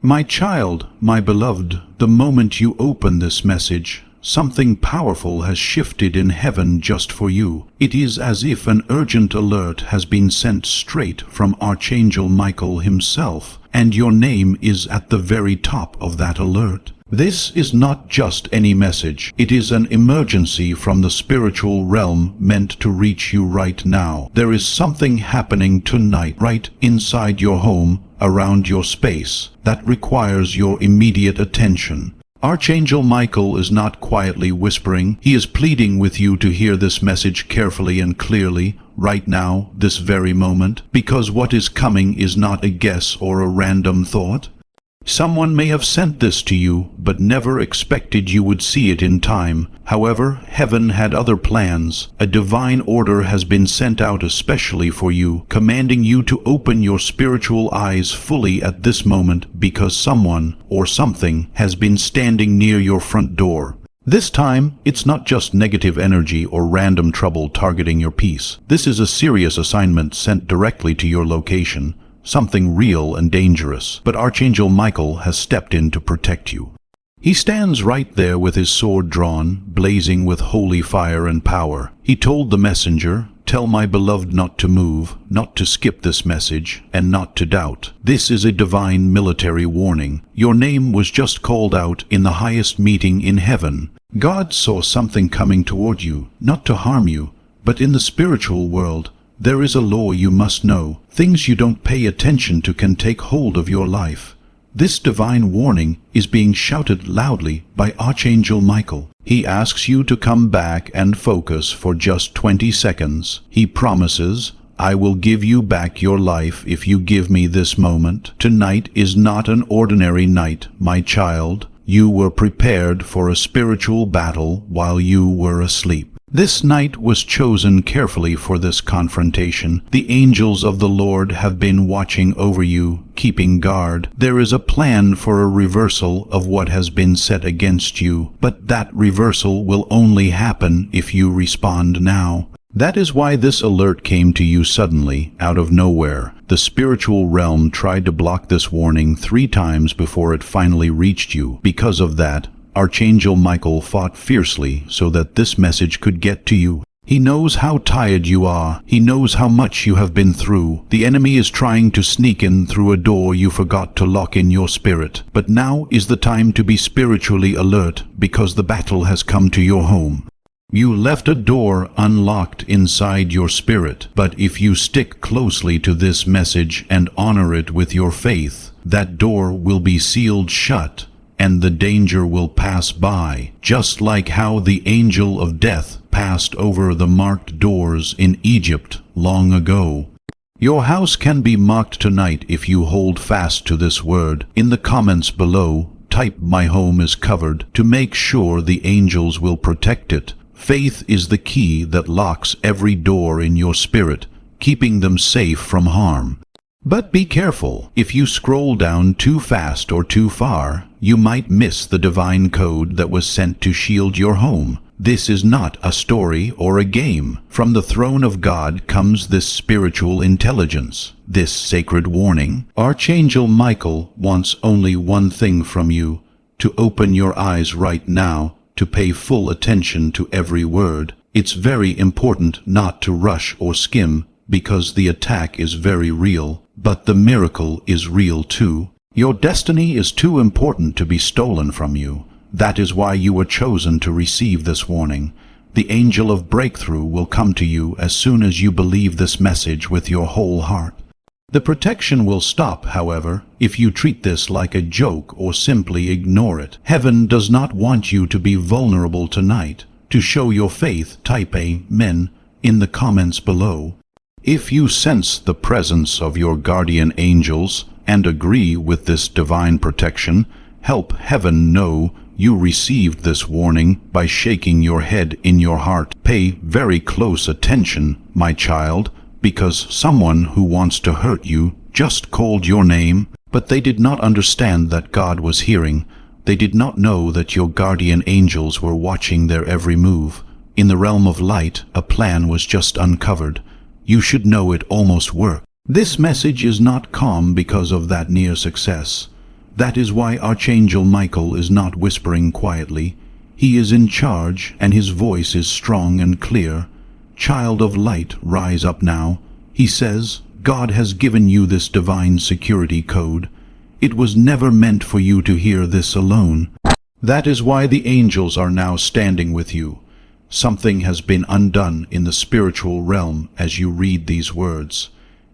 My child, my beloved, the moment you open this message, something powerful has shifted in heaven just for you. It is as if an urgent alert has been sent straight from Archangel Michael himself, and your name is at the very top of that alert. This is not just any message. It is an emergency from the spiritual realm meant to reach you right now. There is something happening tonight, right inside your home, around your space, that requires your immediate attention. Archangel Michael is not quietly whispering. He is pleading with you to hear this message carefully and clearly, right now, this very moment, because what is coming is not a guess or a random thought. Someone may have sent this to you, but never expected you would see it in time. However, heaven had other plans. A divine order has been sent out especially for you, commanding you to open your spiritual eyes fully at this moment, because someone or something has been standing near your front door. This time, it's not just negative energy or random trouble targeting your peace. This is a serious assignment sent directly to your location. Something real and dangerous, but Archangel Michael has stepped in to protect you. He stands right there with his sword drawn, blazing with holy fire and power. He told the messenger, "Tell my beloved not to move, not to skip this message, and not to doubt. This is a divine military warning. Your name was just called out in the highest meeting in heaven. God saw something coming toward you, not to harm you, but in the spiritual world, there is a law you must know. Things you don't pay attention to can take hold of your life. This divine warning is being shouted loudly by Archangel Michael. He asks you to come back and focus for just 20 seconds. He promises, "I will give you back your life if you give me this moment. Tonight is not an ordinary night, my child. You were prepared for a spiritual battle while you were asleep." This night was chosen carefully for this confrontation. The angels of the Lord have been watching over you, keeping guard. There is a plan for a reversal of what has been set against you, but that reversal will only happen if you respond now. That is why this alert came to you suddenly, out of nowhere. The spiritual realm tried to block this warning 3 times before it finally reached you. Because of that, Archangel Michael fought fiercely so that this message could get to you. He knows how tired you are. He knows how much you have been through. The enemy is trying to sneak in through a door you forgot to lock in your spirit. But now is the time to be spiritually alert, because the battle has come to your home. You left a door unlocked inside your spirit, but if you stick closely to this message and honor it with your faith, that door will be sealed shut, and the danger will pass by, just like how the angel of death passed over the marked doors in Egypt long ago. Your house can be marked tonight if you hold fast to this word. In the comments below, type "My home is covered" to make sure the angels will protect it. Faith is the key that locks every door in your spirit, keeping them safe from harm. But be careful. If you scroll down too fast or too far, you might miss the divine code that was sent to shield your home. This is not a story or a game. From the throne of God comes this spiritual intelligence, this sacred warning. Archangel Michael wants only one thing from you: to open your eyes right now, to pay full attention to every word. It's very important not to rush or skim, because the attack is very real, but the miracle is real too. Your destiny is too important to be stolen from you. That is why you were chosen to receive this warning. The angel of breakthrough will come to you as soon as you believe this message with your whole heart. The protection will stop, however, if you treat this like a joke or simply ignore it. Heaven does not want you to be vulnerable tonight. To show your faith, type "Amen" in the comments below. If you sense the presence of your guardian angels and agree with this divine protection, help heaven know you received this warning by shaking your head in your heart. Pay very close attention, my child, because someone who wants to hurt you just called your name, but they did not understand that God was hearing. They did not know that your guardian angels were watching their every move. In the realm of light, a plan was just uncovered. You should know it almost worked. This message is not calm because of that near success. That is why Archangel Michael is not whispering quietly. He is in charge, and his voice is strong and clear. Child of light, rise up now. He says, God has given you this divine security code. It was never meant for you to hear this alone. That is why the angels are now standing with you. Something has been undone in the spiritual realm as you read these words.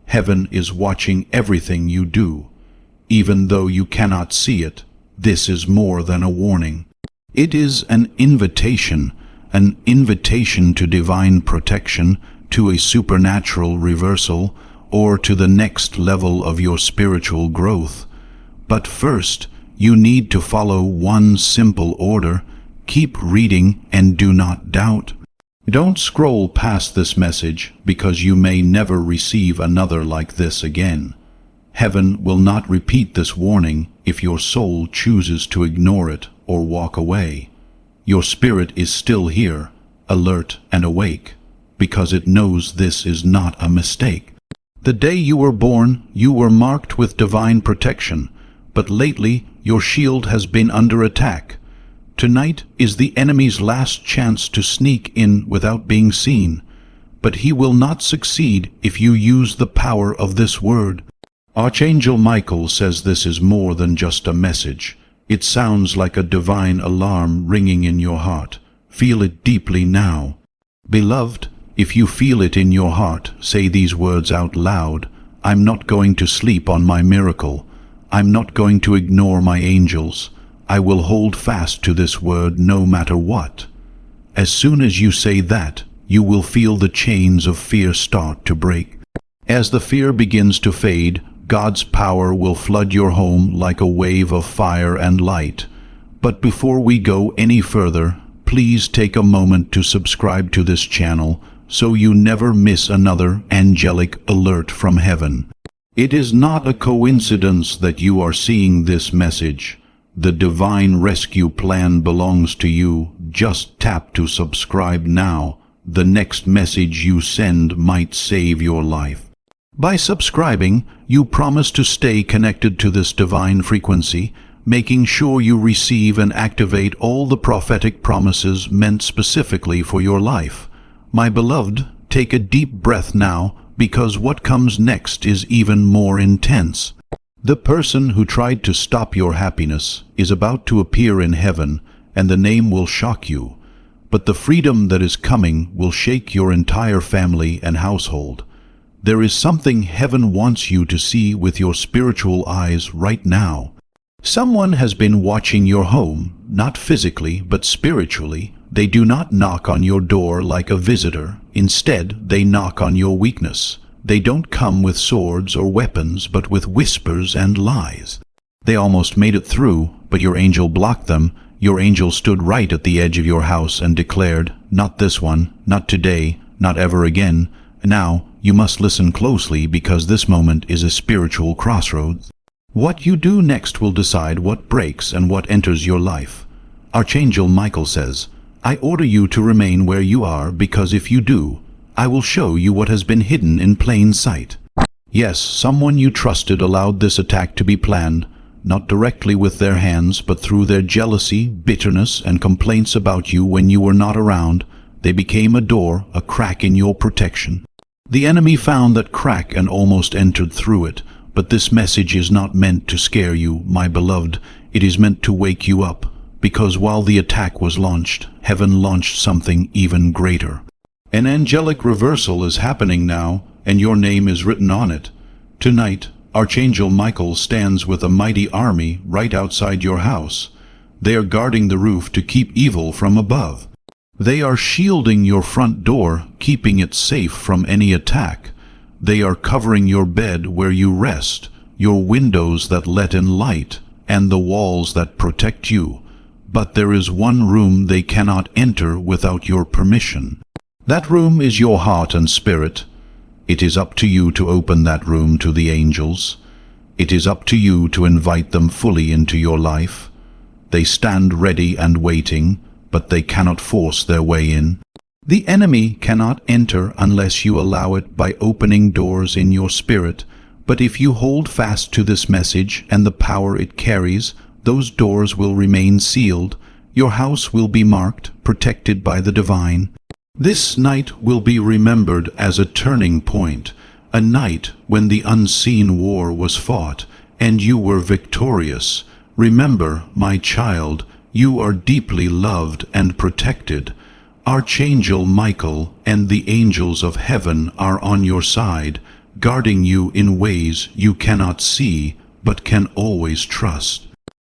Heaven is watching everything you do. Even though you cannot see it, this is more than a warning. It is an invitation to divine protection, to a supernatural reversal, or to the next level of your spiritual growth. But first, you need to follow one simple order. Keep reading and do not doubt. Don't scroll past this message, because you may never receive another like this again. Heaven will not repeat this warning if your soul chooses to ignore it or walk away. Your spirit is still here, alert and awake, because it knows this is not a mistake. The day you were born, you were marked with divine protection, but lately your shield has been under attack. Tonight is the enemy's last chance to sneak in without being seen, but he will not succeed if you use the power of this word. Archangel Michael says this is more than just a message. It sounds like a divine alarm ringing in your heart. Feel it deeply now. Beloved, if you feel it in your heart, say these words out loud. I'm not going to sleep on my miracle. I'm not going to ignore my angels. I will hold fast to this word no matter what. As soon as you say that, you will feel the chains of fear start to break. As the fear begins to fade, God's power will flood your home like a wave of fire and light. But before we go any further, please take a moment to subscribe to this channel so you never miss another angelic alert from heaven. It is not a coincidence that you are seeing this message. The divine rescue plan belongs to you. Just tap to subscribe now. The next message you send might save your life. By subscribing, you promise to stay connected to this divine frequency, making sure you receive and activate all the prophetic promises meant specifically for your life. My beloved, take a deep breath now, because what comes next is even more intense. The person who tried to stop your happiness is about to appear in heaven, and the name will shock you. But the freedom that is coming will shake your entire family and household. There is something heaven wants you to see with your spiritual eyes right now. Someone has been watching your home, not physically but spiritually. They do not knock on your door like a visitor. Instead, they knock on your weakness. They don't come with swords or weapons, but with whispers and lies. They almost made it through, but your angel blocked them. Your angel stood right at the edge of your house and declared, "Not this one, not today, not ever again." Now, you must listen closely, because this moment is a spiritual crossroads. What you do next will decide what breaks and what enters your life. Archangel Michael says, I order you to remain where you are, because if you do, I will show you what has been hidden in plain sight. Yes, someone you trusted allowed this attack to be planned, not directly with their hands, but through their jealousy, bitterness, and complaints about you when you were not around. They became a door, a crack in your protection. The enemy found that crack and almost entered through it, but this message is not meant to scare you, my beloved. It is meant to wake you up, because while the attack was launched, heaven launched something even greater. An angelic reversal is happening now, and your name is written on it. Tonight, Archangel Michael stands with a mighty army right outside your house. They are guarding the roof to keep evil from above. They are shielding your front door, keeping it safe from any attack. They are covering your bed where you rest, your windows that let in light, and the walls that protect you. But there is one room they cannot enter without your permission. That room is your heart and spirit. It is up to you to open that room to the angels. It is up to you to invite them fully into your life. They stand ready and waiting, but they cannot force their way in. The enemy cannot enter unless you allow it by opening doors in your spirit, But if you hold fast to this message and the power it carries, those doors will remain sealed. Your house will be marked, protected by the divine. This night will be remembered as a turning point, a night when the unseen war was fought, and you were victorious. Remember, my child, you are deeply loved and protected. Archangel Michael and the angels of heaven are on your side, guarding you in ways you cannot see, but can always trust.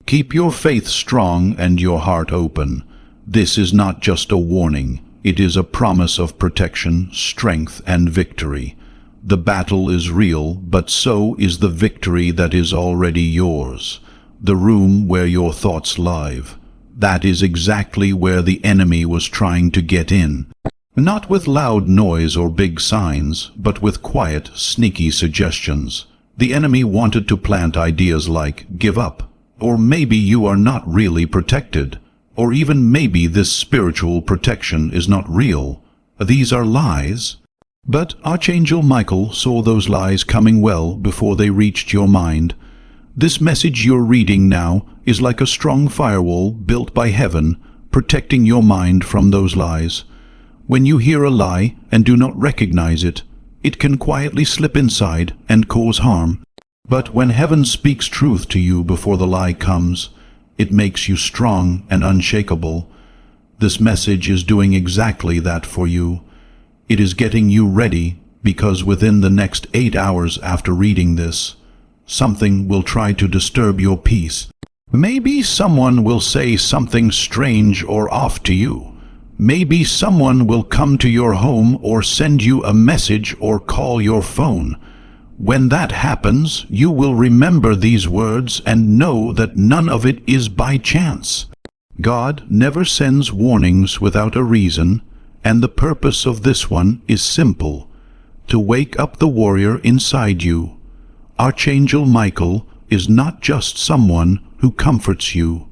Keep your faith strong and your heart open. This is not just a warning. It is a promise of protection, strength, and victory. The battle is real, but so is the victory that is already yours. The room where your thoughts live. That is exactly where the enemy was trying to get in. Not with loud noise or big signs, but with quiet, sneaky suggestions. The enemy wanted to plant ideas like, give up, or maybe you are not really protected, or even maybe this spiritual protection is not real. These are lies. But Archangel Michael saw those lies coming well before they reached your mind. This message you're reading now is like a strong firewall built by heaven, protecting your mind from those lies. When you hear a lie and do not recognize it, it can quietly slip inside and cause harm. But when heaven speaks truth to you before the lie comes, it makes you strong and unshakable. This message is doing exactly that for you. It is getting you ready, because within the next 8 hours after reading this, something will try to disturb your peace. Maybe someone will say something strange or off to you. Maybe someone will come to your home or send you a message or call your phone. When that happens, you will remember these words and know that none of it is by chance. God never sends warnings without a reason, and the purpose of this one is simple: to wake up the warrior inside you. Archangel Michael is not just someone who comforts you.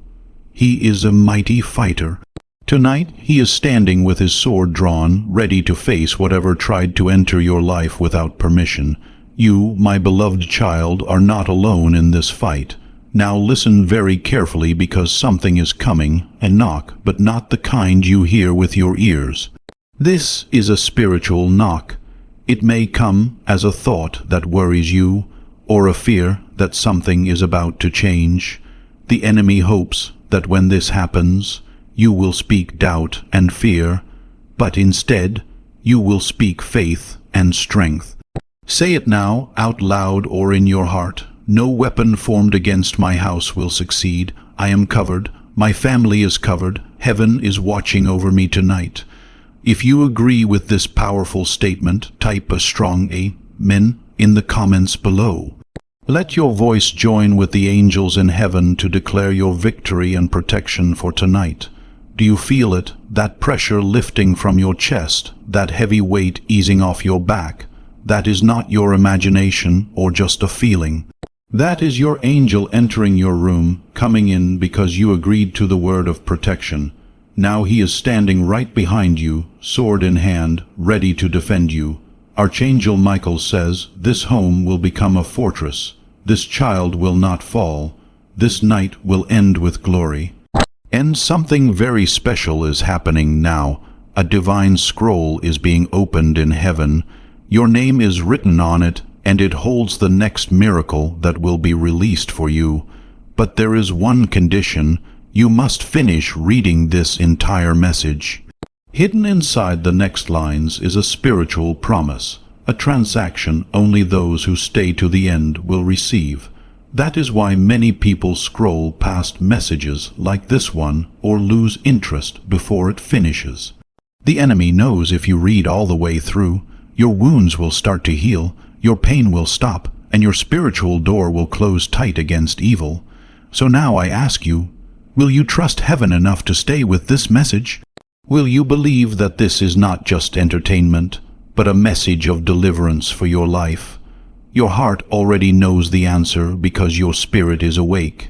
He is a mighty fighter. Tonight he is standing with his sword drawn, ready to face whatever tried to enter your life without permission. You, my beloved child, are not alone in this fight. Now listen very carefully, because something is coming, and knock, but not the kind you hear with your ears. This is a spiritual knock. It may come as a thought that worries you, or a fear that something is about to change. The enemy hopes that when this happens, you will speak doubt and fear, but instead you will speak faith and strength. Say it now, out loud or in your heart. No weapon formed against my house will succeed. I am covered. My family is covered. Heaven is watching over me tonight. If you agree with this powerful statement, type a strong Amen in the comments below. Let your voice join with the angels in heaven to declare your victory and protection for tonight. Do you feel it? That pressure lifting from your chest, that heavy weight easing off your back? That is not your imagination or just a feeling. That is your angel entering your room, coming in because you agreed to the word of protection. Now he is standing right behind you, sword in hand, ready to defend you. Archangel Michael says, this home will become a fortress. This child will not fall. This night will end with glory. And something very special is happening now. A divine scroll is being opened in heaven. Your name is written on it, and it holds the next miracle that will be released for you. But there is one condition: you must finish reading this entire message. Hidden inside the next lines is a spiritual promise, a transaction only those who stay to the end will receive. That is why many people scroll past messages like this one or lose interest before it finishes. The enemy knows if you read all the way through, your wounds will start to heal, your pain will stop, and your spiritual door will close tight against evil. So now I ask you, will you trust heaven enough to stay with this message? Will you believe that this is not just entertainment, but a message of deliverance for your life? Your heart already knows the answer because your spirit is awake,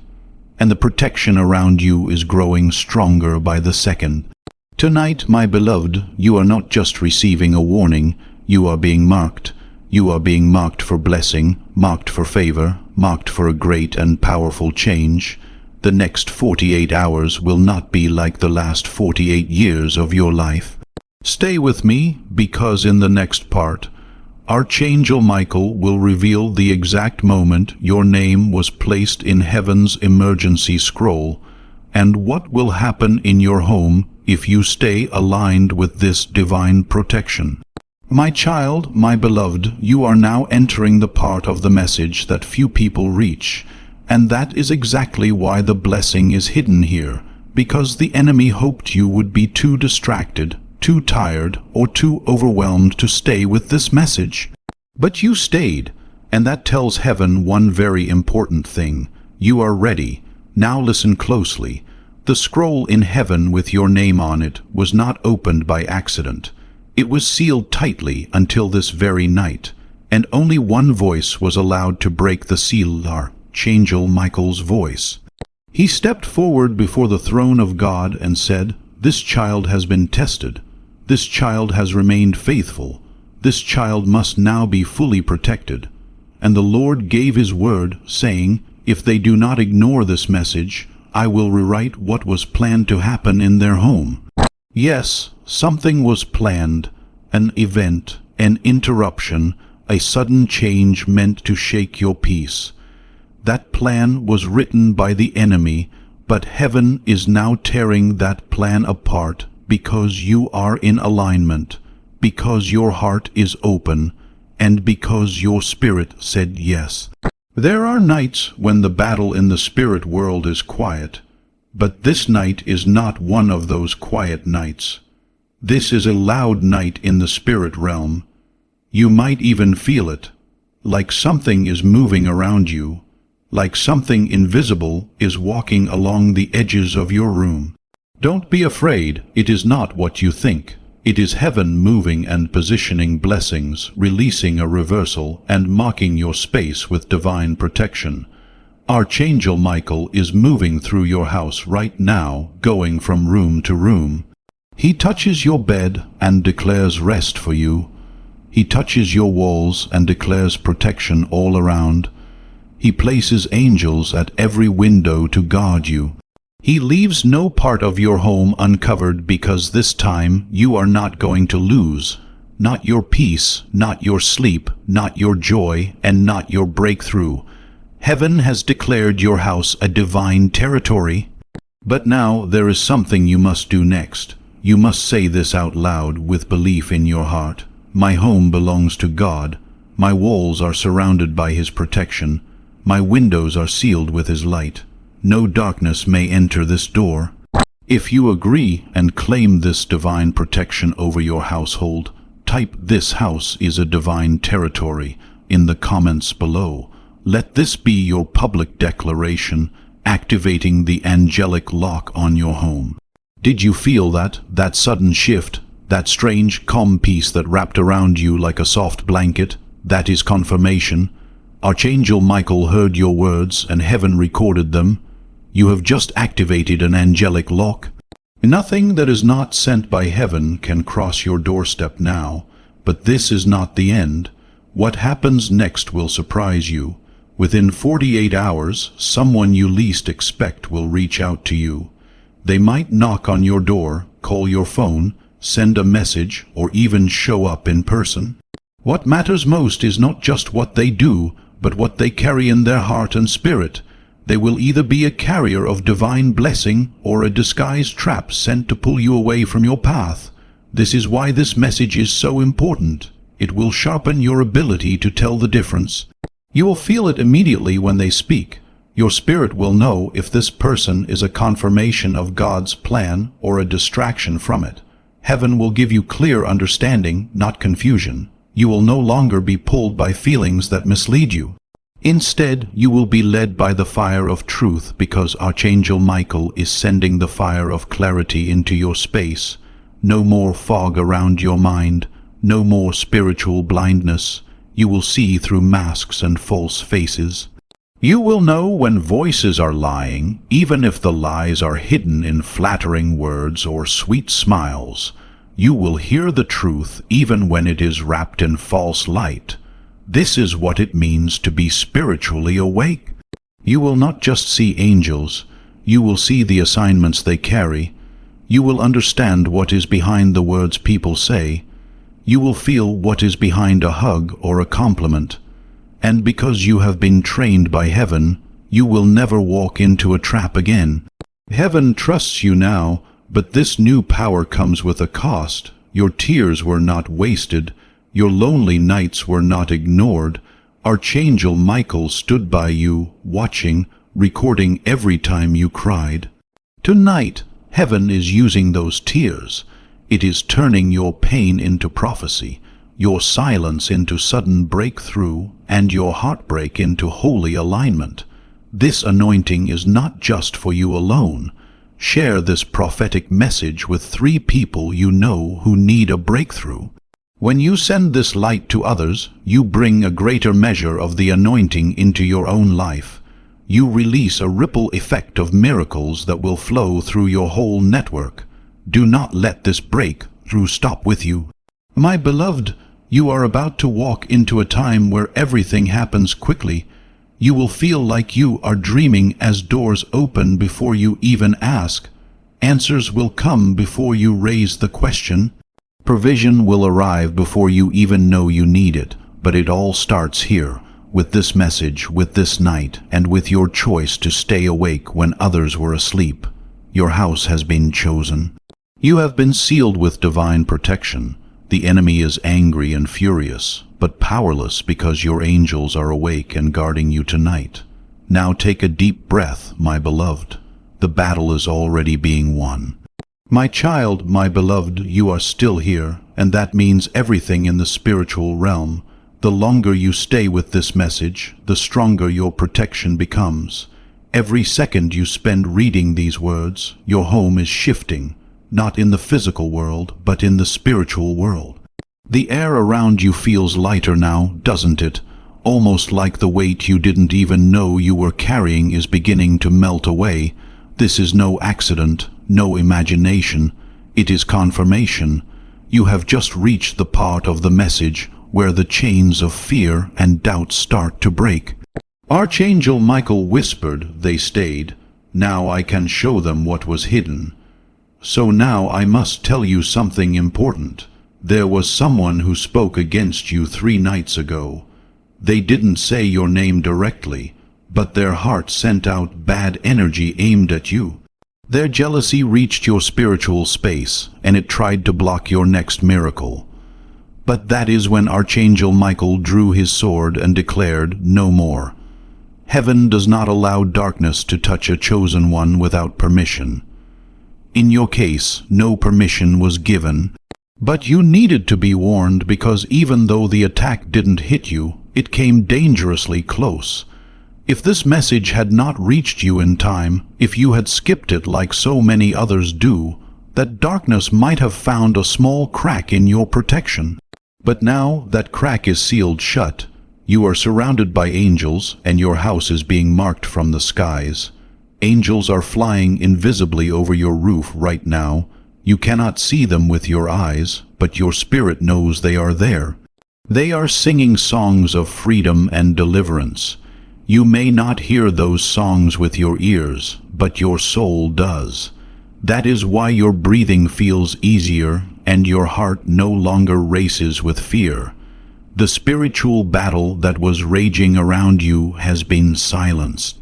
and the protection around you is growing stronger by the second. Tonight, my beloved, you are not just receiving a warning, you are being marked. You are being marked for blessing, marked for favor, marked for a great and powerful change. The next 48 hours will not be like the last 48 years of your life. Stay with me, because in the next part, Archangel Michael will reveal the exact moment your name was placed in heaven's emergency scroll, and what will happen in your home if you stay aligned with this divine protection. My child, my beloved, you are now entering the part of the message that few people reach, and that is exactly why the blessing is hidden here, because the enemy hoped you would be too distracted, too tired, or too overwhelmed to stay with this message. But you stayed, and that tells heaven one very important thing. You are ready. Now listen closely. The scroll in heaven with your name on it was not opened by accident. It was sealed tightly until this very night, and only one voice was allowed to break the seal, Archangel Michael's voice. He stepped forward before the throne of God and said, "This child has been tested. This child has remained faithful. This child must now be fully protected." And the Lord gave his word, saying, "If they do not ignore this message, I will rewrite what was planned to happen in their home." Yes, something was planned, an event, an interruption, a sudden change meant to shake your peace. That plan was written by the enemy, but heaven is now tearing that plan apart because you are in alignment, because your heart is open, and because your spirit said yes. There are nights when the battle in the spirit world is quiet, but this night is not one of those quiet nights. This is a loud night in the spirit realm. You might even feel it, like something is moving around you, like something invisible is walking along the edges of your room. Don't be afraid, it is not what you think. It is heaven moving and positioning blessings, releasing a reversal, and marking your space with divine protection. Archangel Michael is moving through your house right now, going from room to room. He touches your bed and declares rest for you. He touches your walls and declares protection all around. He places angels at every window to guard you. He leaves no part of your home uncovered, because this time you are not going to lose. Not your peace, not your sleep, not your joy, and not your breakthrough. Heaven has declared your house a divine territory. But now there is something you must do next. You must say this out loud with belief in your heart. My home belongs to God. My walls are surrounded by His protection. My windows are sealed with His light. No darkness may enter this door. If you agree and claim this divine protection over your household, type "This house is a divine territory" in the comments below. Let this be your public declaration, activating the angelic lock on your home. Did you feel that sudden shift, that strange calm peace that wrapped around you like a soft blanket? That is confirmation. Archangel Michael heard your words and heaven recorded them. You have just activated an angelic lock. Nothing that is not sent by heaven can cross your doorstep now, but this is not the end. What happens next will surprise you. Within 48 hours, someone you least expect will reach out to you. They might knock on your door, call your phone, send a message, or even show up in person. What matters most is not just what they do, but what they carry in their heart and spirit. They will either be a carrier of divine blessing or a disguised trap sent to pull you away from your path. This is why this message is so important. It will sharpen your ability to tell the difference. You will feel it immediately when they speak. Your spirit will know if this person is a confirmation of God's plan or a distraction from it. Heaven will give you clear understanding, not confusion. You will no longer be pulled by feelings that mislead you. Instead, you will be led by the fire of truth, because Archangel Michael is sending the fire of clarity into your space. No more fog around your mind, no more spiritual blindness. You will see through masks and false faces. You will know when voices are lying, even if the lies are hidden in flattering words or sweet smiles. You will hear the truth even when it is wrapped in false light. This is what it means to be spiritually awake. You will not just see angels, you will see the assignments they carry. You will understand what is behind the words people say. You will feel what is behind a hug or a compliment. And because you have been trained by heaven, you will never walk into a trap again. Heaven trusts you now, but this new power comes with a cost. Your tears were not wasted. Your lonely nights were not ignored. Archangel Michael stood by you, watching, recording every time you cried. Tonight, heaven is using those tears. It is turning your pain into prophecy, your silence into sudden breakthrough, and your heartbreak into holy alignment. This anointing is not just for you alone. Share this prophetic message with 3 people you know who need a breakthrough. When you send this light to others, you bring a greater measure of the anointing into your own life. You release a ripple effect of miracles that will flow through your whole network. Do not let this breakthrough stop with you. My beloved, you are about to walk into a time where everything happens quickly. You will feel like you are dreaming as doors open before you even ask. Answers will come before you raise the question. Provision will arrive before you even know you need it. But it all starts here, with this message, with this night, and with your choice to stay awake when others were asleep. Your house has been chosen. You have been sealed with divine protection. The enemy is angry and furious, but powerless because your angels are awake and guarding you tonight. Now take a deep breath, my beloved. The battle is already being won. My child, my beloved, you are still here, and that means everything in the spiritual realm. The longer you stay with this message, the stronger your protection becomes. Every second you spend reading these words, your home is shifting, not in the physical world, but in the spiritual world. The air around you feels lighter now, doesn't it? Almost like the weight you didn't even know you were carrying is beginning to melt away. This is no accident, no imagination. It is confirmation. You have just reached the part of the message where the chains of fear and doubt start to break. Archangel Michael whispered, they stayed. Now I can show them what was hidden. So now I must tell you something important. There was someone who spoke against you 3 nights ago. They didn't say your name directly, but their heart sent out bad energy aimed at you. Their jealousy reached your spiritual space, and it tried to block your next miracle. But that is when Archangel Michael drew his sword and declared, no more. Heaven does not allow darkness to touch a chosen one without permission. In your case, no permission was given, but you needed to be warned because even though the attack didn't hit you, it came dangerously close. If this message had not reached you in time, if you had skipped it like so many others do, that darkness might have found a small crack in your protection. But now that crack is sealed shut. You are surrounded by angels, and your house is being marked from the skies. Angels are flying invisibly over your roof right now. You cannot see them with your eyes, but your spirit knows they are there. They are singing songs of freedom and deliverance. You may not hear those songs with your ears, but your soul does. That is why your breathing feels easier and your heart no longer races with fear. The spiritual battle that was raging around you has been silenced.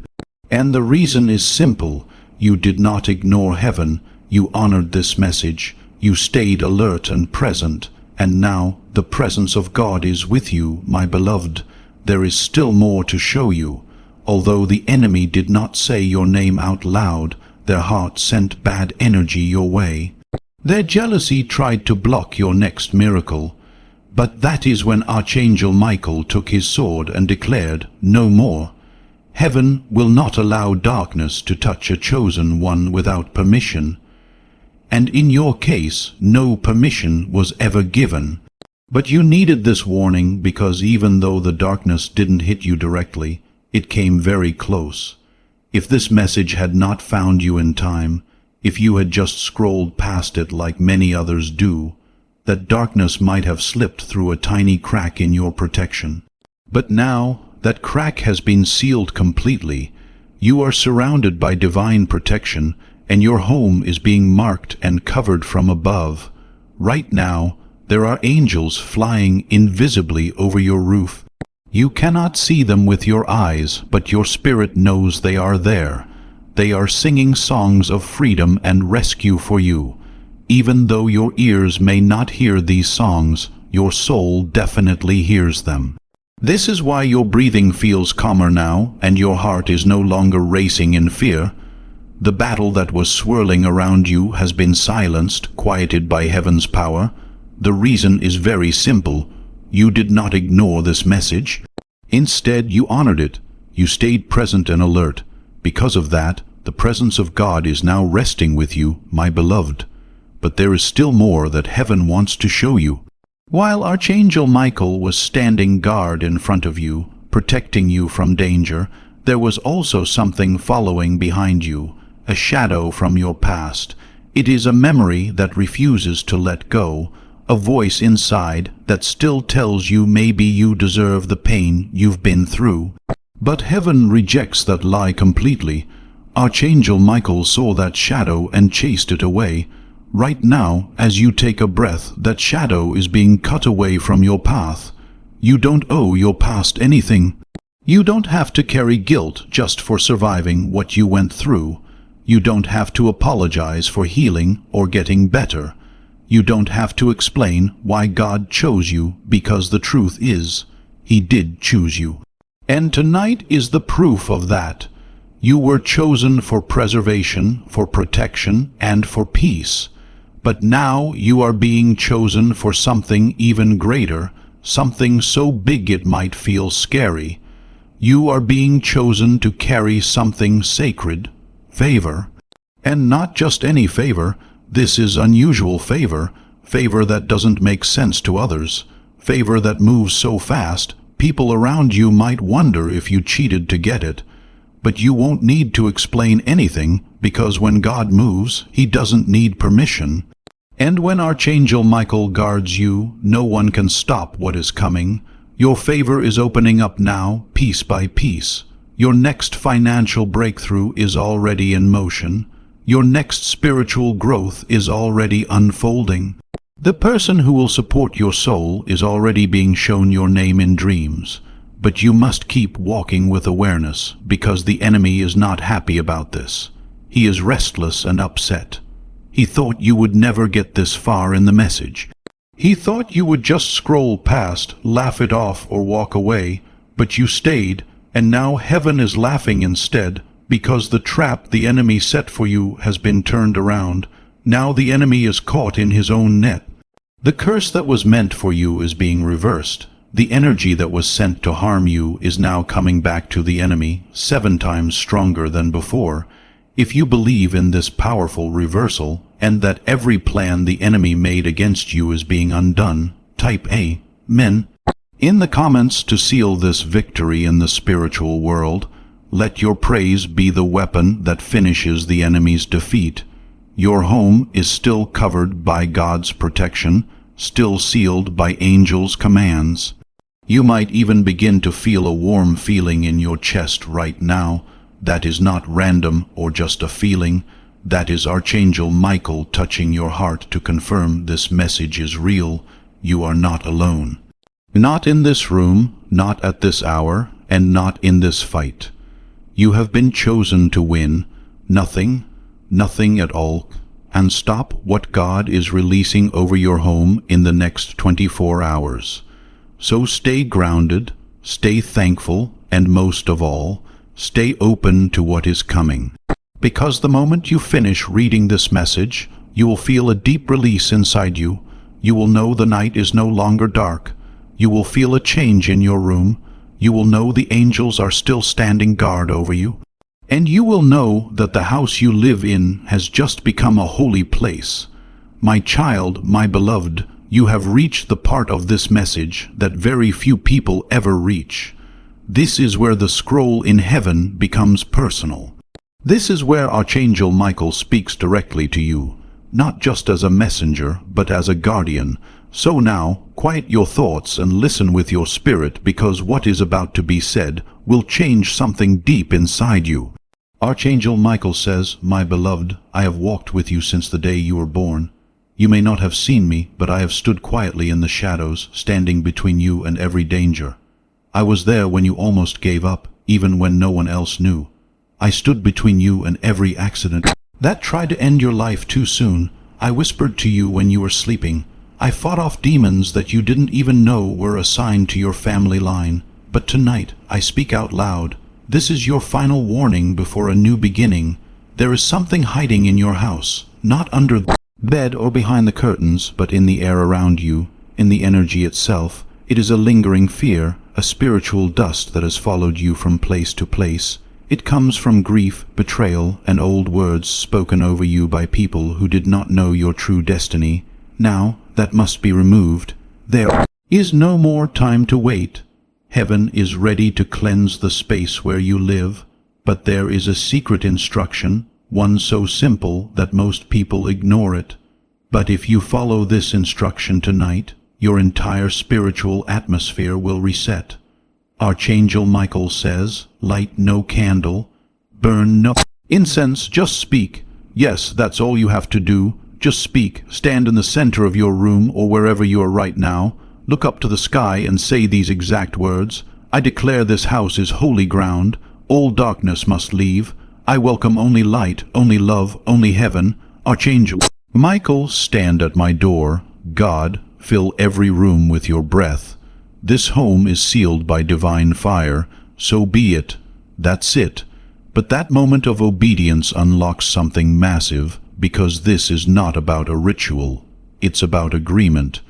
And the reason is simple. You did not ignore heaven. You honored this message. You stayed alert and present. And now the presence of God is with you, my beloved. There is still more to show you. Although the enemy did not say your name out loud, their heart sent bad energy your way. Their jealousy tried to block your next miracle. But that is when Archangel Michael took his sword and declared, no more. Heaven will not allow darkness to touch a chosen one without permission. And in your case, no permission was ever given. But you needed this warning because even though the darkness didn't hit you directly, it came very close. If this message had not found you in time, if you had just scrolled past it like many others do, that darkness might have slipped through a tiny crack in your protection. But now that crack has been sealed completely, you are surrounded by divine protection, and your home is being marked and covered from above. Right now, there are angels flying invisibly over your roof. You cannot see them with your eyes, but your spirit knows they are there. They are singing songs of freedom and rescue for you. Even though your ears may not hear these songs, your soul definitely hears them. This is why your breathing feels calmer now, and your heart is no longer racing in fear. The battle that was swirling around you has been silenced, quieted by heaven's power. The reason is very simple. You did not ignore this message. Instead, you honored it. You stayed present and alert. Because of that, the presence of God is now resting with you, my beloved. But there is still more that heaven wants to show you. While Archangel Michael was standing guard in front of you, protecting you from danger, there was also something following behind you, a shadow from your past. It is a memory that refuses to let go, a voice inside that still tells you maybe you deserve the pain you've been through. But heaven rejects that lie completely. Archangel Michael saw that shadow and chased it away. Right now, as you take a breath, that shadow is being cut away from your path. You don't owe your past anything. You don't have to carry guilt just for surviving what you went through. You don't have to apologize for healing or getting better. You don't have to explain why God chose you, because the truth is, He did choose you. And tonight is the proof of that. You were chosen for preservation, for protection, and for peace. But now you are being chosen for something even greater, something so big it might feel scary. You are being chosen to carry something sacred, favor. And not just any favor. This is unusual favor, favor that doesn't make sense to others, favor that moves so fast, people around you might wonder if you cheated to get it. But you won't need to explain anything, because when God moves, He doesn't need permission. And when Archangel Michael guards you, no one can stop what is coming. Your favor is opening up now, piece by piece. Your next financial breakthrough is already in motion. Your next spiritual growth is already unfolding. The person who will support your soul is already being shown your name in dreams. But you must keep walking with awareness, because the enemy is not happy about this. He is restless and upset. He thought you would never get this far in the message. He thought you would just scroll past, laugh it off, or walk away, but you stayed, and now heaven is laughing instead, because the trap the enemy set for you has been turned around. Now the enemy is caught in his own net. The curse that was meant for you is being reversed. The energy that was sent to harm you is now coming back to the enemy, 7 times stronger than before. If you believe in this powerful reversal, and that every plan the enemy made against you is being undone, type Amen in the comments to seal this victory in the spiritual world. Let your praise be the weapon that finishes the enemy's defeat. Your home is still covered by God's protection, still sealed by angels' commands. You might even begin to feel a warm feeling in your chest right now. That is not random or just a feeling. That is Archangel Michael touching your heart to confirm this message is real. You are not alone. Not in this room, not at this hour, and not in this fight. You have been chosen to win. Nothing at all, and stop what God is releasing over your home in the next 24 hours. So stay grounded, stay thankful, and most of all, stay open to what is coming. Because the moment you finish reading this message, you will feel a deep release inside you. You will know the night is no longer dark. You will feel a change in your room. You will know the angels are still standing guard over you. And you will know that the house you live in has just become a holy place. My child, my beloved, you have reached the part of this message that very few people ever reach. This is where the scroll in heaven becomes personal. This is where Archangel Michael speaks directly to you, not just as a messenger, but as a guardian, So now, quiet your thoughts and listen with your spirit, because what is about to be said will change something deep inside you. Archangel Michael says, "My beloved, I have walked with you since the day you were born. You may not have seen me, but I have stood quietly in the shadows, standing between you and every danger. I was there when you almost gave up, even when no one else knew. I stood between you and every accident that tried to end your life too soon. I whispered to you when you were sleeping. I fought off demons that you didn't even know were assigned to your family line. But tonight, I speak out loud. This is your final warning before a new beginning. There is something hiding in your house, not under the bed or behind the curtains, but in the air around you, in the energy itself. It is a lingering fear, a spiritual dust that has followed you from place to place. It comes from grief, betrayal, and old words spoken over you by people who did not know your true destiny. Now, that must be removed. There is no more time to wait. Heaven is ready to cleanse the space where you live, but there is a secret instruction, one so simple that most people ignore it. But if you follow this instruction tonight, your entire spiritual atmosphere will reset. Archangel Michael says, light no candle, burn no incense, just speak. Yes, that's all you have to do. Just speak. Stand in the center of your room or wherever you are right now. Look up to the sky and say these exact words. I declare this house is holy ground. All darkness must leave. I welcome only light, only love, only heaven. Archangel Michael, stand at my door. God, fill every room with your breath. This home is sealed by divine fire. So be it. That's it. But that moment of obedience unlocks something massive, because this is not about a ritual. It's about agreement.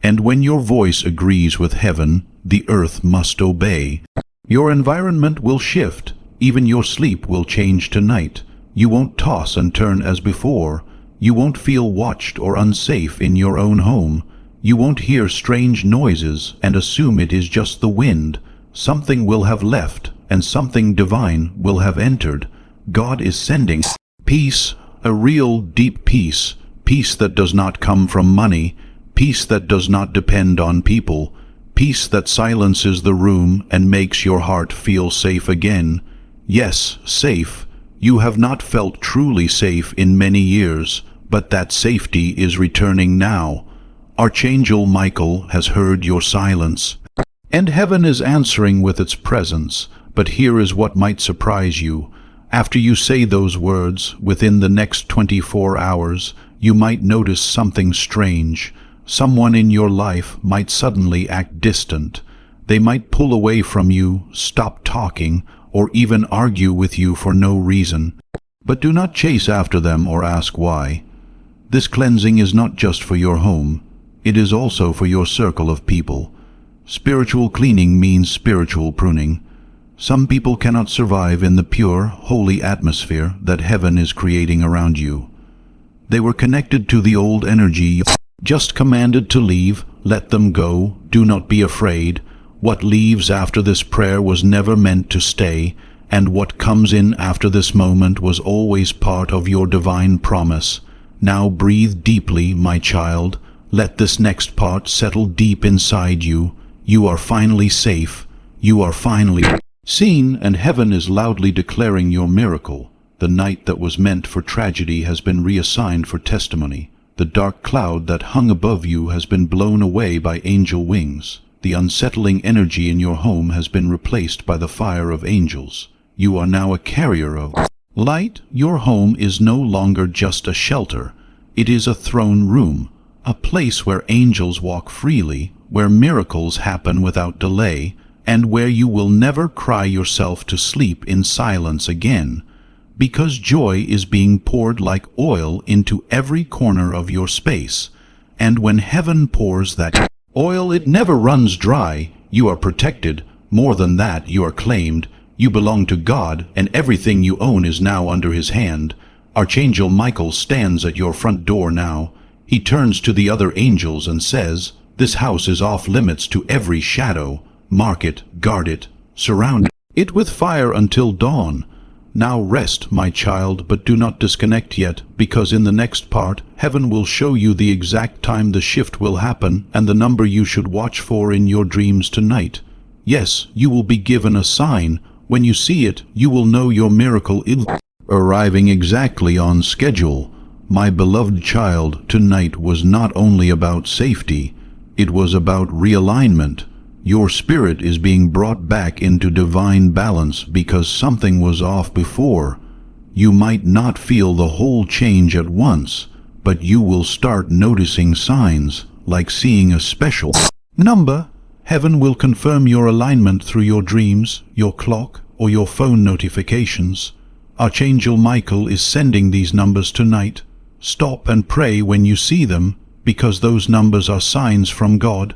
And when your voice agrees with heaven, the earth must obey. Your environment will shift. Even your sleep will change tonight. You won't toss and turn as before. You won't feel watched or unsafe in your own home. You won't hear strange noises and assume it is just the wind. Something will have left, and something divine will have entered. God is sending peace, a real deep peace, peace that does not come from money, peace that does not depend on people, peace that silences the room and makes your heart feel safe again. Yes, safe. You have not felt truly safe in many years, but that safety is returning now. Archangel Michael has heard your silence, and heaven is answering with its presence. But here is what might surprise you. After you say those words, within the next 24 hours, you might notice something strange. Someone in your life might suddenly act distant. They might pull away from you, stop talking, or even argue with you for no reason. But do not chase after them or ask why. This cleansing is not just for your home. It is also for your circle of people. Spiritual cleaning means spiritual pruning. Some people cannot survive in the pure, holy atmosphere that heaven is creating around you. They were connected to the old energy, just commanded to leave. Let them go. Do not be afraid. What leaves after this prayer was never meant to stay, and what comes in after this moment was always part of your divine promise. Now breathe deeply, my child. Let this next part settle deep inside you. You are finally safe. You are finally seen, and heaven is loudly declaring your miracle. The night that was meant for tragedy has been reassigned for testimony. The dark cloud that hung above you has been blown away by angel wings. The unsettling energy in your home has been replaced by the fire of angels. You are now a carrier of light. Your home is no longer just a shelter. It is a throne room, a place where angels walk freely, where miracles happen without delay, and where you will never cry yourself to sleep in silence again, because joy is being poured like oil into every corner of your space. And when heaven pours that oil, it never runs dry. You are protected. More than that, you are claimed. You belong to God, and everything you own is now under His hand. Archangel Michael stands at your front door now. He turns to the other angels and says, "This house is off limits to every shadow. Mark it, guard it, surround it with fire until dawn. Now rest, my child, but do not disconnect yet, because in the next part, heaven will show you the exact time the shift will happen and the number you should watch for in your dreams tonight. Yes, you will be given a sign. When you see it, you will know your miracle is arriving exactly on schedule. My beloved child, tonight was not only about safety, it was about realignment. Your spirit is being brought back into divine balance because something was off before. You might not feel the whole change at once, but you will start noticing signs, like seeing a special number. Heaven will confirm your alignment through your dreams, your clock, or your phone notifications. Archangel Michael is sending these numbers tonight. Stop and pray when you see them, because those numbers are signs from God.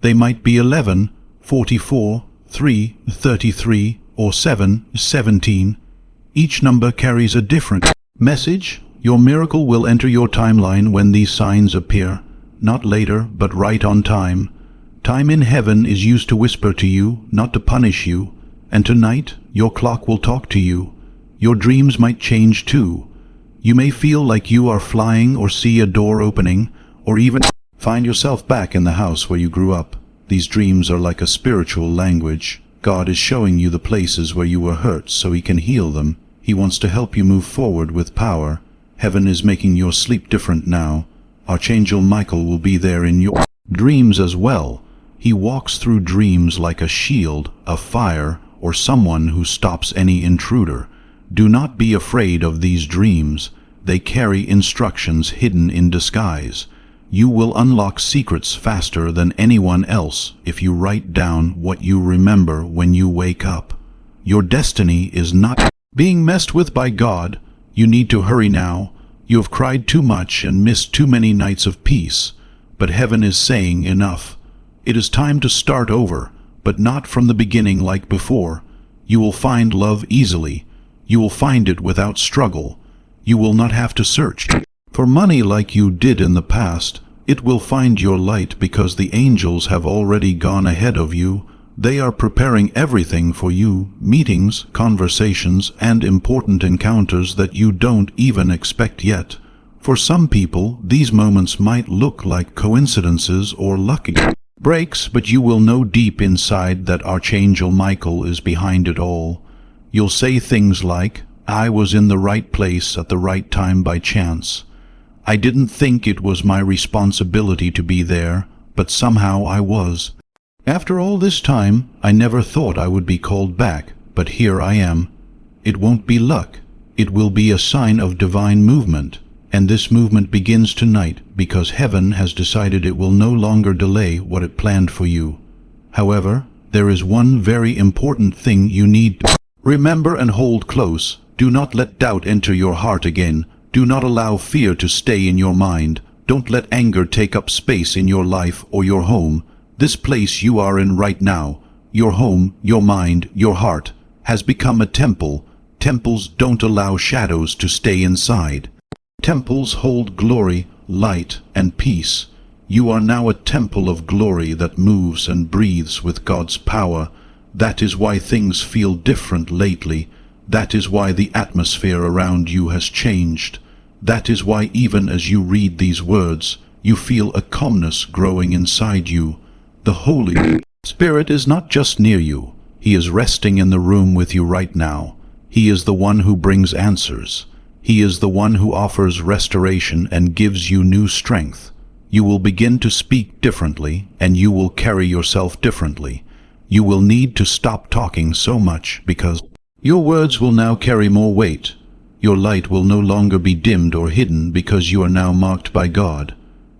They might be 11, 44, 3, 33, or 7, 17. Each number carries a different message. Your miracle will enter your timeline when these signs appear, not later, but right on time. Time in heaven is used to whisper to you, not to punish you, and tonight your clock will talk to you. Your dreams might change too. You may feel like you are flying or see a door opening, or even find yourself back in the house where you grew up. These dreams are like a spiritual language. God is showing you the places where you were hurt so He can heal them. He wants to help you move forward with power. Heaven is making your sleep different now. Archangel Michael will be there in your dreams as well. He walks through dreams like a shield, a fire, or someone who stops any intruder. Do not be afraid of these dreams. They carry instructions hidden in disguise. You will unlock secrets faster than anyone else if you write down what you remember when you wake up. Your destiny is not being messed with by God. You need to hurry now. You have cried too much and missed too many nights of peace. But heaven is saying enough. It is time to start over, but not from the beginning like before. You will find love easily. You will find it without struggle. You will not have to search for money like you did in the past. It will find your light because the angels have already gone ahead of you. They are preparing everything for you, meetings, conversations, and important encounters that you don't even expect yet. For some people, these moments might look like coincidences or lucky breaks, but you will know deep inside that Archangel Michael is behind it all. You'll say things like, I was in the right place at the right time by chance. I didn't think it was my responsibility to be there, but somehow I was. After all this time, I never thought I would be called back, but here I am. It won't be luck. It will be a sign of divine movement. And this movement begins tonight because heaven has decided it will no longer delay what it planned for you. However, there is one very important thing you need to remember and hold close. Do not let doubt enter your heart again. Do not allow fear to stay in your mind. Don't let anger take up space in your life or your home. This place you are in right now, your home, your mind, your heart, has become a temple. Temples don't allow shadows to stay inside. Temples hold glory, light, and peace. You are now a temple of glory that moves and breathes with God's power. That is why things feel different lately. That is why the atmosphere around you has changed. That is why even as you read these words, you feel a calmness growing inside you. The Holy Spirit is not just near you. He is resting in the room with you right now. He is the one who brings answers. He is the one who offers restoration and gives you new strength. You will begin to speak differently, and you will carry yourself differently. You will need to stop talking so much because your words will now carry more weight. Your light will no longer be dimmed or hidden because you are now marked by God.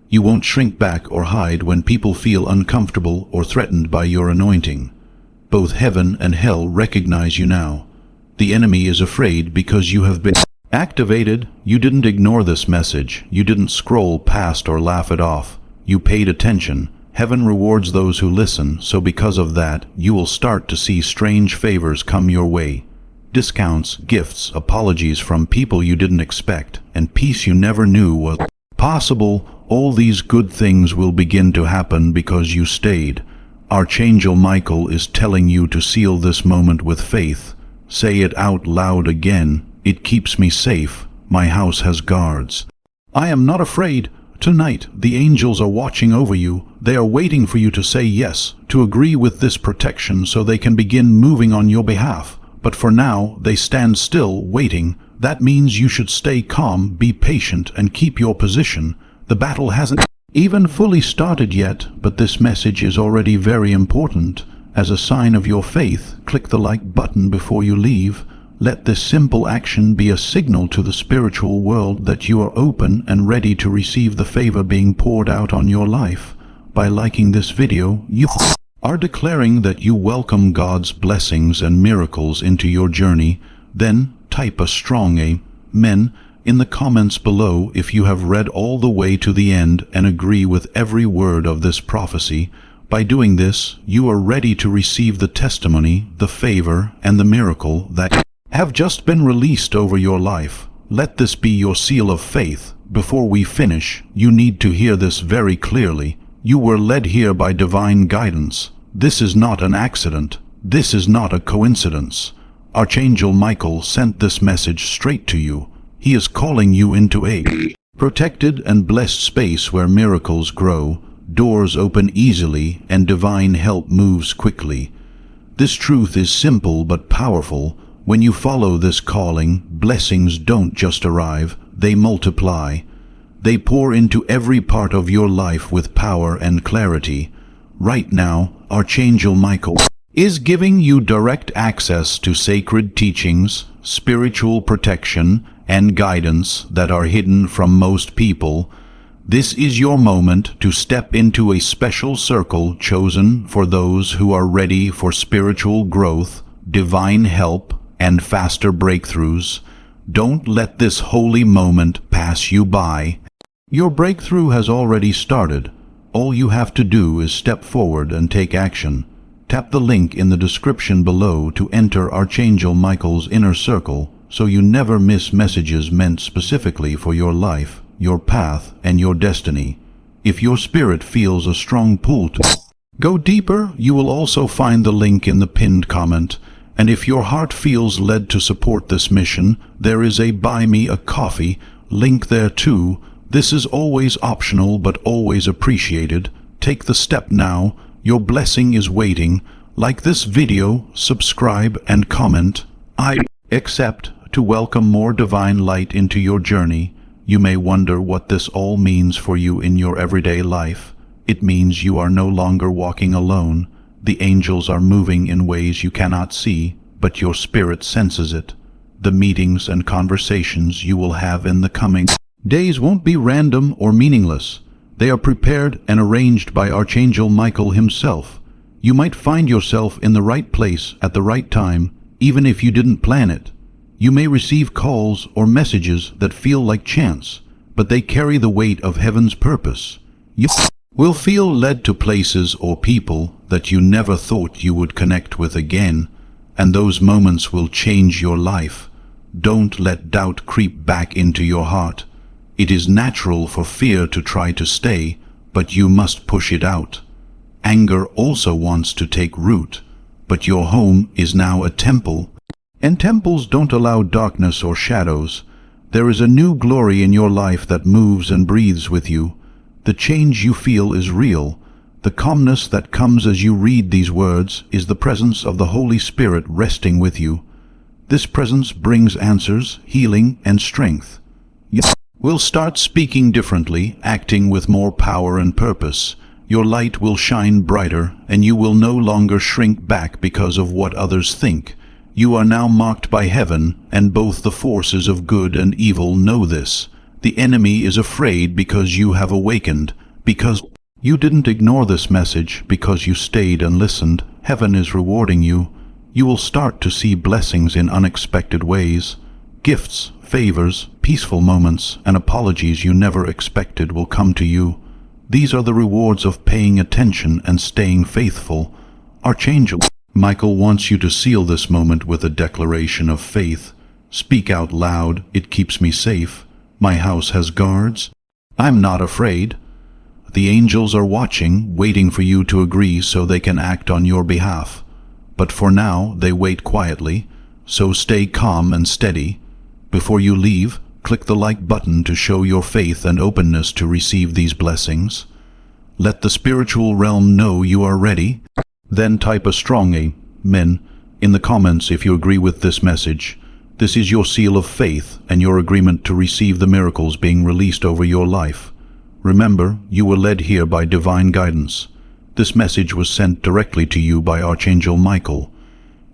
You won't shrink back or hide when people feel uncomfortable or threatened by your anointing. Both heaven and hell recognize you now. The enemy is afraid because you have been activated. You didn't ignore this message. You didn't scroll past or laugh it off. You paid attention. Heaven rewards those who listen, so because of that, you will start to see strange favors come your way. Discounts, gifts, apologies from people you didn't expect, and peace you never knew was possible. All these good things will begin to happen because you stayed. Archangel Michael is telling you to seal this moment with faith. Say it out loud again. It keeps me safe. My house has guards. I am not afraid. Tonight, the angels are watching over you. They are waiting for you to say yes, to agree with this protection so they can begin moving on your behalf. But for now, they stand still, waiting. That means you should stay calm, be patient, and keep your position. The battle hasn't even fully started yet, but this message is already very important. As a sign of your faith, click the like button before you leave. Let this simple action be a signal to the spiritual world that you are open and ready to receive the favor being poured out on your life. By liking this video, you are declaring that you welcome God's blessings and miracles into your journey. Then type a strong Amen in the comments below if you have read all the way to the end and agree with every word of this prophecy. By doing this, you are ready to receive the testimony, the favor, and the miracle that have just been released over your life. Let this be your seal of faith. Before we finish, you need to hear this very clearly. You were led here by divine guidance. This is not an accident. This is not a coincidence. Archangel Michael sent this message straight to you. He is calling you into a protected and blessed space where miracles grow, doors open easily, and divine help moves quickly. This truth is simple but powerful. When you follow this calling, blessings don't just arrive, they multiply. They pour into every part of your life with power and clarity. Right now, Archangel Michael is giving you direct access to sacred teachings, spiritual protection, and guidance that are hidden from most people. This is your moment to step into a special circle chosen for those who are ready for spiritual growth, divine help, and faster breakthroughs. Don't let this holy moment pass you by. Your breakthrough has already started. All you have to do is step forward and take action. Tap the link in the description below to enter Archangel Michael's inner circle so you never miss messages meant specifically for your life, your path, and your destiny. If your spirit feels a strong pull to go deeper, you will also find the link in the pinned comment. And if your heart feels led to support this mission, there is a Buy Me a Coffee link there too. This is always optional but always appreciated. Take the step now. Your blessing is waiting. Like this video, subscribe, and comment. I accept to welcome more divine light into your journey. You may wonder what this all means for you in your everyday life. It means you are no longer walking alone. The angels are moving in ways you cannot see, but your spirit senses it. The meetings and conversations you will have in the coming days won't be random or meaningless. They are prepared and arranged by Archangel Michael himself. You might find yourself in the right place at the right time, even if you didn't plan it. You may receive calls or messages that feel like chance, but they carry the weight of heaven's purpose. You will feel led to places or people that you never thought you would connect with again, and those moments will change your life. Don't let doubt creep back into your heart. It is natural for fear to try to stay, but you must push it out. Anger also wants to take root, but your home is now a temple, and temples don't allow darkness or shadows. There is a new glory in your life that moves and breathes with you. The change you feel is real. The calmness that comes as you read these words is the presence of the Holy Spirit resting with you. This presence brings answers, healing, and strength. You will start speaking differently, acting with more power and purpose. Your light will shine brighter, and you will no longer shrink back because of what others think. You are now marked by heaven, and both the forces of good and evil know this. The enemy is afraid because you have awakened, because you didn't ignore this message, because you stayed and listened. Heaven is rewarding you. You will start to see blessings in unexpected ways. Gifts, favors, peaceful moments, and apologies you never expected will come to you. These are the rewards of paying attention and staying faithful. Archangel Michael wants you to seal this moment with a declaration of faith. Speak out loud, "It keeps me safe. My house has guards. I'm not afraid." The angels are watching, waiting for you to agree so they can act on your behalf. But for now, they wait quietly. so stay calm and steady. Before you leave, click the like button to show your faith and openness to receive these blessings. Let the spiritual realm know you are ready. Then type a strong Amen in the comments if you agree with this message. This is your seal of faith and your agreement to receive the miracles being released over your life. Remember, you were led here by divine guidance. This message was sent directly to you by Archangel Michael.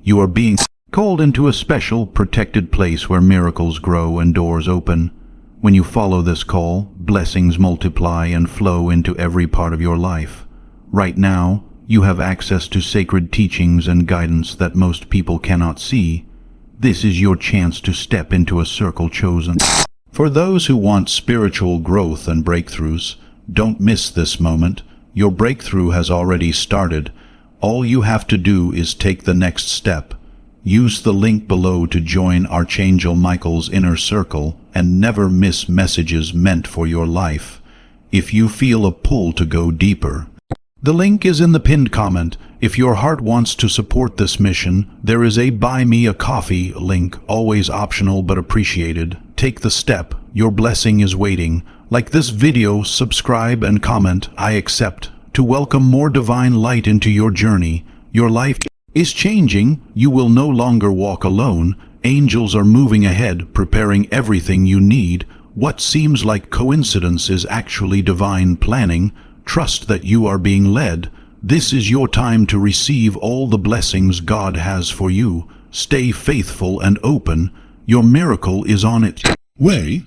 You are being called into a special, protected place where miracles grow and doors open. When you follow this call, blessings multiply and flow into every part of your life. Right now, you have access to sacred teachings and guidance that most people cannot see. This is your chance to step into a circle chosen. For those who want spiritual growth and breakthroughs, don't miss this moment. Your breakthrough has already started. All you have to do is take the next step. Use the link below to join Archangel Michael's inner circle and never miss messages meant for your life. If you feel a pull to go deeper, the link is in the pinned comment. If your heart wants to support this mission, there is a Buy Me a Coffee link, always optional but appreciated. Take the step. Your blessing is waiting. Like this video, subscribe and comment, I accept, to welcome more divine light into your journey. Your life is changing. You will no longer walk alone. Angels are moving ahead, preparing everything you need. What seems like coincidence is actually divine planning. Trust that you are being led. This is your time to receive all the blessings God has for you. Stay faithful and open. Your miracle is on its way.